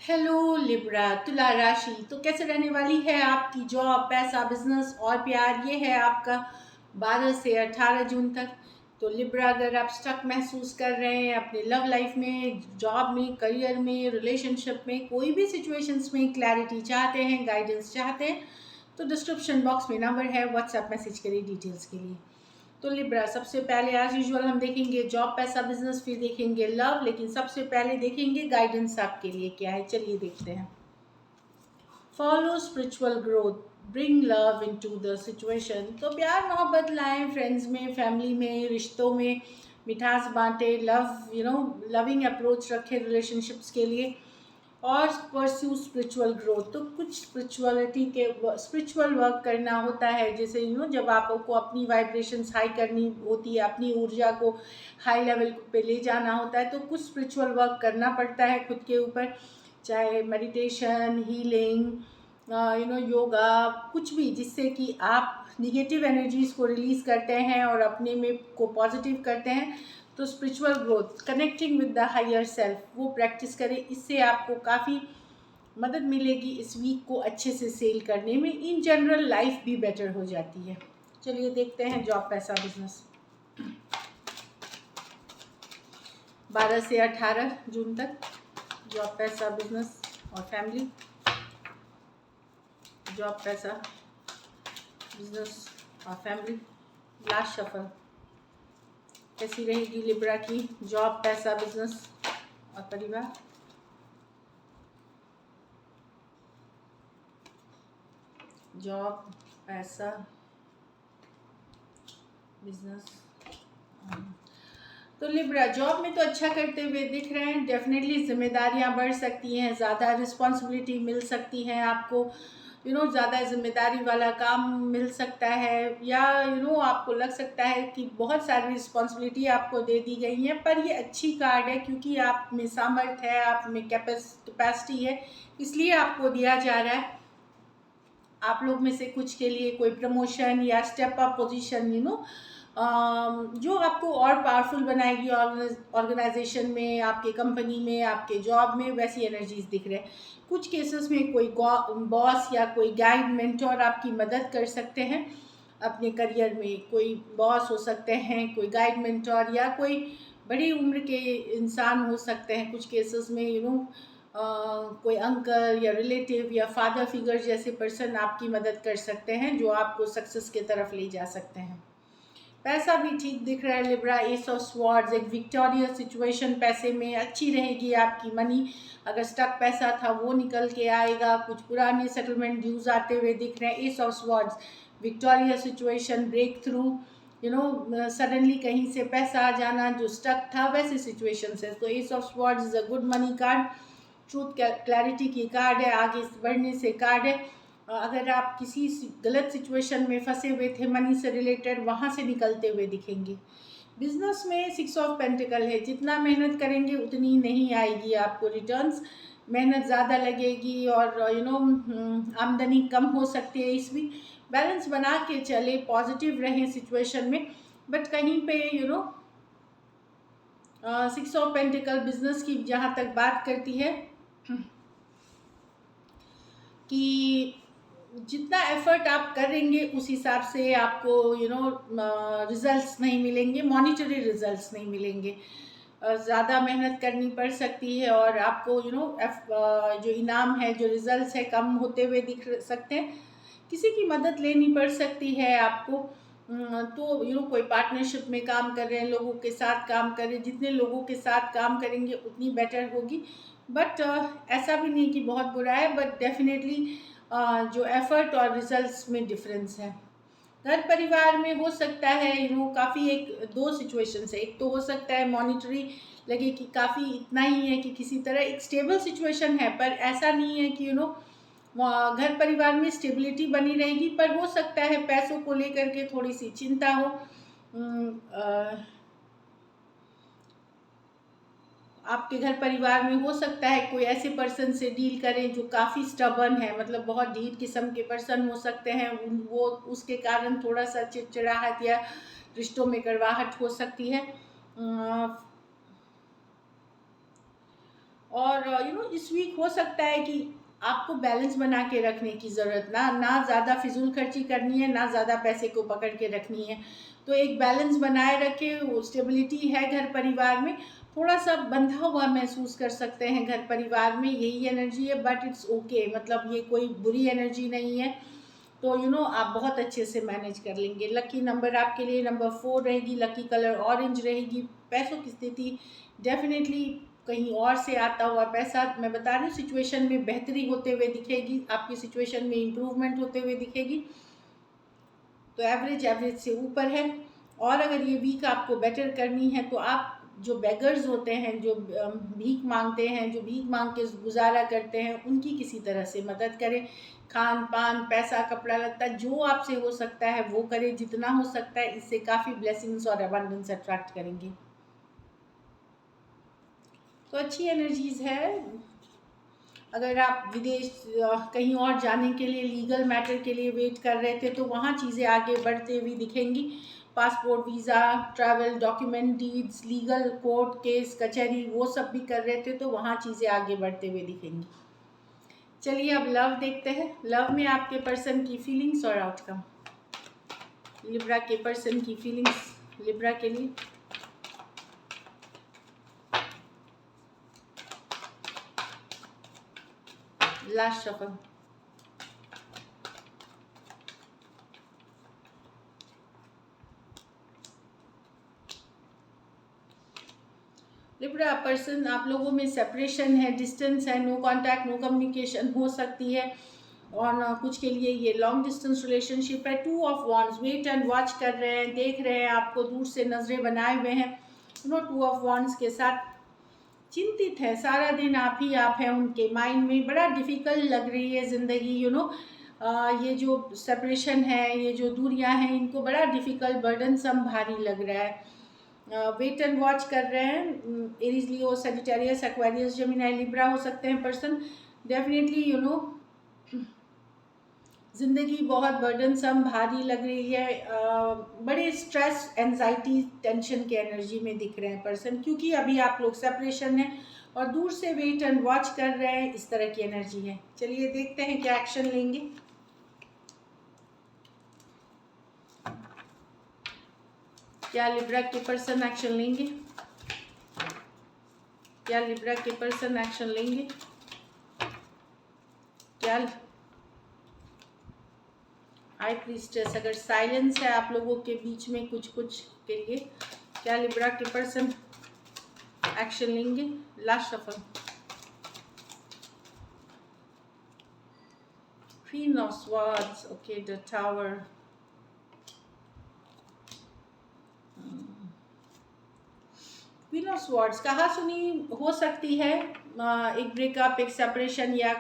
Hello Libra तुला राशि। तो कैसे रहने वाली है आपकी जॉब, पैसा, बिजनेस और प्यार? ये है आपका 12 से 18 जून तक। तो लिब्रा, अगर आप स्टक महसूस कर रहे हैं अपने लव लाइफ में, जॉब में, करियर में, रिलेशनशिप में, कोई भी सिचुएशंस में क्लैरिटी चाहते हैं, गाइडेंस चाहते हैं, तो डिस्क्रिप्शन बॉक्स में नंबर है, व्हाट्सएप मैसेज करिए डिटेल्स के लिए। तो लिब्रा, सबसे पहले एज यूजुअल हम देखेंगे जॉब, पैसा, बिजनेस, फिर देखेंगे लव, लेकिन सबसे पहले देखेंगे गाइडेंस आपके लिए क्या है। चलिए देखते हैं। Follow spiritual growth, bring love into the situation. तो प्यार मोहब्बत लाएं, फ्रेंड्स में, फैमिली में, रिश्तों में मिठास बांटे, लव लविंग अप्रोच रखें रिलेशनशिप्स के लिए, और परस्यू स्पिरिचुअल ग्रोथ। तो कुछ स्पिरिचुअलिटी के स्पिरिचुअल वर्क करना होता है, जैसे जब आपको अपनी वाइब्रेशंस हाई करनी होती है, अपनी ऊर्जा को हाई लेवल पे ले जाना होता है, तो कुछ स्पिरिचुअल वर्क करना पड़ता है खुद के ऊपर, चाहे मेडिटेशन, हीलिंग, योगा, कुछ भी जिससे कि आप निगेटिव एनर्जीज को रिलीज करते हैं और अपने में को पॉजिटिव करते हैं। तो spiritual growth, connecting with the higher self, वो प्रैक्टिस करें। इससे आपको काफ़ी मदद मिलेगी इस वीक को अच्छे से सेल करने में। इन जनरल लाइफ भी बेटर हो जाती है। चलिए देखते हैं जॉब, पैसा, बिजनेस 12 से 18 जून तक। जॉब, पैसा, बिजनेस और फैमिली। जॉब, पैसा, बिजनेस और फैमिली। लास्ट शफल कैसी रहेगी लिब्रा की? जॉब, पैसा, बिजनेस और परिवार। जॉब, पैसा, बिजनेस। तो लिब्रा, जॉब में तो अच्छा करते हुए दिख रहे हैं। डेफिनेटली जिम्मेदारियां बढ़ सकती हैं, ज़्यादा रिस्पॉन्सिबिलिटी मिल सकती हैं आपको, ज़्यादा जिम्मेदारी वाला काम मिल सकता है, या आपको लग सकता है कि बहुत सारी रिस्पॉन्सिबिलिटी आपको दे दी गई है। पर ये अच्छी कार्ड है क्योंकि आप में सामर्थ्य है, आप में कैपेसिटी है, इसलिए आपको दिया जा रहा है। आप लोग में से कुछ के लिए कोई प्रमोशन या स्टेप अप पोजीशन, जो आपको और पावरफुल बनाएगी ऑर्गेनाइजेशन में, आपके कंपनी में, आपके जॉब में, वैसी एनर्जीज दिख रहे हैं। कुछ केसेस में कोई बॉस या कोई गाइड मेंटोर आपकी मदद कर सकते हैं अपने करियर में। कोई बॉस हो सकते हैं, कोई गाइड मेंटोर, या कोई बड़ी उम्र के इंसान हो सकते हैं कुछ केसेस में, कोई अंकल या रिलेटिव या फादर फिगर जैसे पर्सन आपकी मदद कर सकते हैं, जो आपको सक्सेस की तरफ ले जा सकते हैं। पैसा भी ठीक दिख रहा है लिब्रा। एस ऑफ स्वॉर्ड्स, एक विक्टोरियस सिचुएशन पैसे में अच्छी रहेगी आपकी। मनी, अगर स्टक पैसा था वो निकल के आएगा। कुछ पुराने सेटलमेंट ड्यूज आते हुए दिख रहे हैं। Ace of swords, victorious situation, breakthrough, suddenly कहीं से पैसा आ जाना, जो स्टक था वैसे सिचुएशन है। तो S of swords is a good money card, truth clarity की कार्ड है, आगे बढ़ने से कार्ड है। अगर आप किसी गलत सिचुएशन में फंसे हुए थे मनी से रिलेटेड, वहाँ से निकलते हुए दिखेंगे। बिजनेस में 6 ऑफ पेंटिकल है, जितना मेहनत करेंगे उतनी नहीं आएगी आपको रिटर्न्स, मेहनत ज़्यादा लगेगी, और आमदनी कम हो सकती है। इस वीक बैलेंस बना के चले, पॉजिटिव रहें सिचुएशन में, बट कहीं पे 6 ऑफ पेंटिकल बिजनेस की जहाँ तक बात करती है कि जितना एफर्ट आप करेंगे उस हिसाब से आपको रिजल्ट्स नहीं मिलेंगे, मॉनिटरी रिजल्ट्स नहीं मिलेंगे। ज़्यादा मेहनत करनी पड़ सकती है, और आपको जो इनाम है, जो रिजल्ट्स है, कम होते हुए दिख सकते हैं। किसी की मदद लेनी पड़ सकती है आपको। तो कोई पार्टनरशिप में काम कर रहे हैं, लोगों के साथ काम कर रहे हैं, जितने लोगों के साथ काम करेंगे उतनी बेटर होगी। बट ऐसा भी नहीं कि बहुत बुरा है, बट डेफिनेटली जो एफर्ट और रिजल्ट्स में डिफरेंस है। घर परिवार में हो सकता है काफ़ी, एक दो सिचुएशंस है। एक तो हो सकता है मॉनिटरी लगे कि काफ़ी इतना ही है कि किसी तरह एक स्टेबल सिचुएशन है, पर ऐसा नहीं है कि घर परिवार में स्टेबिलिटी बनी रहेगी, पर हो सकता है पैसों को लेकर के थोड़ी सी चिंता हो। आपके घर परिवार में हो सकता है कोई ऐसे पर्सन से डील करें जो काफ़ी स्टबर्न है, मतलब बहुत ढीठ किस्म के पर्सन हो सकते हैं। वो उसके कारण थोड़ा सा चिड़चिड़ाहट या रिश्तों में कड़वाहट हो सकती है। और इस वीक हो सकता है कि आपको बैलेंस बना के रखने की ज़रूरत, ना ना ज़्यादा फिजूल खर्ची करनी है, ना ज़्यादा पैसे को पकड़ के रखनी है। तो एक बैलेंस बनाए रखें। स्टेबिलिटी है घर परिवार में, थोड़ा सा बंधा हुआ महसूस कर सकते हैं घर परिवार में, यही एनर्जी है, बट इट्स ओके, मतलब ये कोई बुरी एनर्जी नहीं है। तो आप बहुत अच्छे से मैनेज कर लेंगे। लकी नंबर आपके लिए नंबर 4 रहेगी, लकी कलर ऑरेंज रहेगी। पैसों की स्थिति डेफिनेटली कहीं और से आता हुआ पैसा, मैं बता रही हूँ, सिचुएशन में बेहतरी होते हुए दिखेगी, आपकी सिचुएशन में इम्प्रूवमेंट होते हुए दिखेगी। तो एवरेज से ऊपर है। और अगर ये वीक आपको बेटर करनी है तो आप जो बेगर्स होते हैं, जो भीख मांगते हैं, जो भीख मांग के गुजारा करते हैं, उनकी किसी तरह से मदद करें। खान पान, पैसा, कपड़ा लत्ता, जो आपसे हो सकता है वो करें, जितना हो सकता है। इससे काफ़ी ब्लेसिंग्स और अबंडेंस अट्रैक्ट करेंगे। तो अच्छी एनर्जीज है। अगर आप विदेश कहीं और जाने के लिए, लीगल मैटर के लिए वेट कर रहे थे, तो वहाँ चीज़ें आगे बढ़ते हुए दिखेंगी। Passport, visa, travel document, deeds, legal court case कचहरी, वो सब भी कर रहे थे, तो वहाँ चीज़ें आगे बढ़ते हुए दिखेंगी। चलिए अब लव देखते हैं। लव में आपके पर्सन की फीलिंग्स और आउटकम। लिब्रा के पर्सन की फीलिंग्स लिब्रा के लिए। Last shuffle. लिब्रा पर्सन, आप लोगों में सेपरेशन है, डिस्टेंस है, नो कांटेक्ट, नो कम्युनिकेशन हो सकती है। और कुछ के लिए ये लॉन्ग डिस्टेंस रिलेशनशिप है। 2 of wands, wait and watch कर रहे हैं, देख रहे हैं आपको, दूर से नजरें बनाए हुए हैं। 2 ऑफ वॉन्ड्स के साथ चिंतित है, सारा दिन आप ही आप हैं उनके माइंड में। बड़ा डिफिकल्ट लग रही है ज़िंदगी, ये जो सेपरेशन है, ये जो दूरियां हैं, इनको बड़ा डिफिकल्ट, बर्डनसम, भारी लग रहा है। वेट एंड वॉच कर रहे हैं। एरीज, लियो, सजिटेरियस, एक्वेरियस, जेमिनी, लिब्रा हो सकते हैं पर्सन। डेफिनेटली ज़िंदगी बहुत बर्डनसम, भारी लग रही है। बड़े स्ट्रेस, एंजाइटी, टेंशन के एनर्जी में दिख रहे हैं पर्सन, क्योंकि अभी आप लोग सेपरेशन है और दूर से वेट एंड वॉच कर रहे हैं, इस तरह की एनर्जी है। चलिए देखते हैं क्या एक्शन लेंगे। क्या लिब्रा के पर्सन एक्शन लेंगे? क्या लिब्रा के पर्सन एक्शन लेंगे? क्या हाई प्रीस्टेस, अगर साइलेंस है आप लोगों के बीच में कुछ कुछ के लिए, क्या लिब्रा के पर्सन एक्शन लेंगे? Last shuffle. Queen of swords, okay, the tower. Queen of swords कहा सुनी हो सकती है। एक ब्रेकअप, एक सेपरेशन, या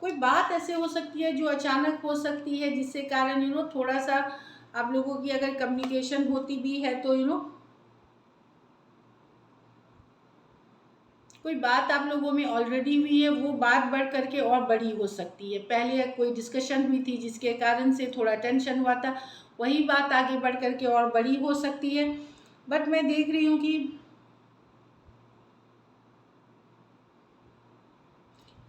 कोई बात ऐसे हो सकती है जो अचानक हो सकती है, जिससे कारण थोड़ा सा आप लोगों की अगर कम्युनिकेशन होती भी है तो कोई बात आप लोगों में ऑलरेडी हुई है, वो बात बढ़ करके और बड़ी हो सकती है। पहले कोई डिस्कशन हुई थी जिसके कारण से थोड़ा टेंशन हुआ था, वही बात आगे बढ़ करके और बड़ी हो सकती है। बट मैं देख रही हूँ कि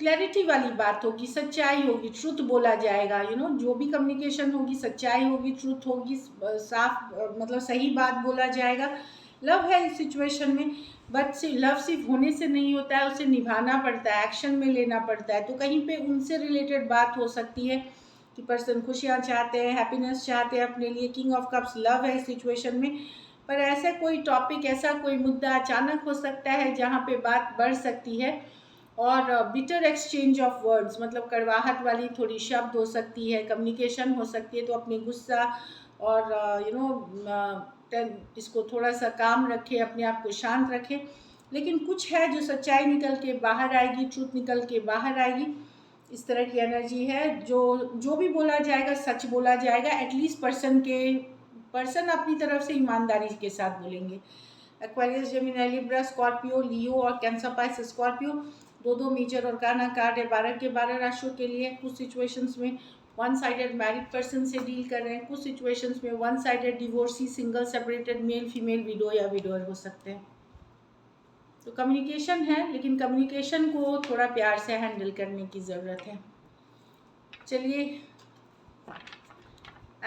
क्लैरिटी वाली बात होगी, सच्चाई होगी, ट्रुथ बोला जाएगा। जो भी कम्युनिकेशन होगी, सच्चाई होगी, ट्रुथ होगी, साफ, मतलब सही बात बोला जाएगा। लव है इस सिचुएशन में, बट लव सिर्फ होने से नहीं होता है, उसे निभाना पड़ता है, एक्शन में लेना पड़ता है। तो कहीं पे उनसे रिलेटेड बात हो सकती है कि पर्सन खुशियाँ चाहते हैं, हैप्पीनेस चाहते हैं अपने लिए। किंग ऑफ कप्स लव है इस सिचुएशन में, पर ऐसा कोई टॉपिक, ऐसा कोई मुद्दा अचानक हो सकता है जहाँ पे बात बढ़ सकती है। और बिटर एक्सचेंज ऑफ वर्ड्स, मतलब कड़वाहट वाली थोड़ी शब्द हो सकती है, कम्युनिकेशन हो सकती है। तो अपनी गुस्सा और इसको थोड़ा सा काम रखें, अपने आप को शांत रखें। लेकिन कुछ है जो सच्चाई निकल के बाहर आएगी, ट्रूथ निकल के बाहर आएगी, इस तरह की एनर्जी है। जो भी बोला जाएगा सच बोला जाएगा। एटलीस्ट पर्सन अपनी तरफ से ईमानदारी के साथ बोलेंगे। एक्वेरियस, जेमिनी, लिब्रा, स्कॉर्पियो, लियो और कैंसर, पाइसेस, स्कॉर्पियो, दो मेजर और काना कार्ड है 12 के 12 राशियों के लिए। कुछ सिचुएशंस में वन साइडेड मैरिड पर्सन से डील कर रहे हैं, कुछ सिचुएशंस में one sided divorcee, single, separated, male female, window या विडोअर हो सकते हैं। तो कम्युनिकेशन है, लेकिन कम्युनिकेशन को थोड़ा प्यार से हैंडल करने की ज़रूरत है। चलिए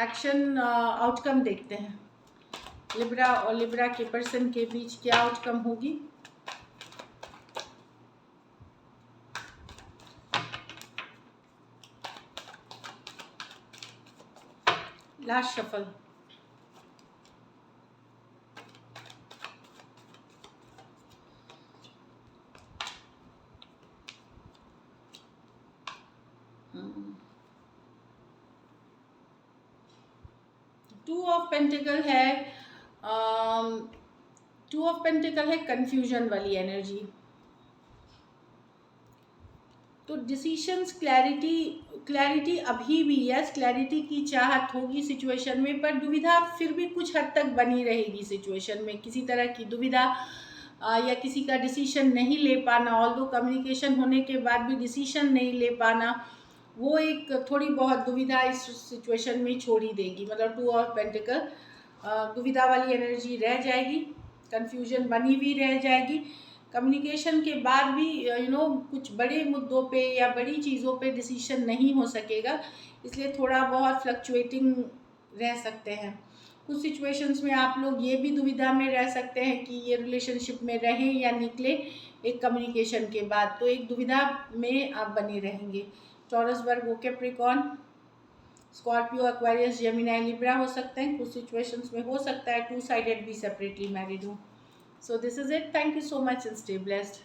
एक्शन आउटकम देखते हैं। लिब्रा और लिब्रा के पर्सन के बीच क्या आउटकम होगी। Last shuffle. Two of pentacle है, टू ऑफ पेंटिकल है कंफ्यूजन वाली एनर्जी। तो डिसीशंस, क्लैरिटी अभी भी, यस क्लैरिटी की चाहत होगी सिचुएशन में, पर दुविधा फिर भी कुछ हद तक बनी रहेगी सिचुएशन में। किसी तरह की दुविधा या किसी का डिसीशन नहीं ले पाना, ऑल्दो कम्युनिकेशन होने के बाद भी डिसीशन नहीं ले पाना, वो एक थोड़ी बहुत दुविधा इस सिचुएशन में छोड़ ही देगी। मतलब टू ऑफ पेंटिकल दुविधा वाली एनर्जी रह जाएगी, कन्फ्यूजन बनी हुई रह जाएगी। कम्युनिकेशन के बाद भी कुछ बड़े मुद्दों पे या बड़ी चीज़ों पे डिसीशन नहीं हो सकेगा, इसलिए थोड़ा बहुत फ्लक्चुएटिंग रह सकते हैं। कुछ सिचुएशंस में आप लोग ये भी दुविधा में रह सकते हैं कि ये रिलेशनशिप में रहें या निकले एक कम्युनिकेशन के बाद, तो एक दुविधा में आप बने रहेंगे। Taurus, Virgo, Capricorn, Scorpio, Aquarius, Gemini, Libra हो सकते हैं। कुछ सिचुएशंस में हो सकता है टू साइडेड भी सेपरेटली मैरिड हो। So this is it. Thank you so much and stay blessed.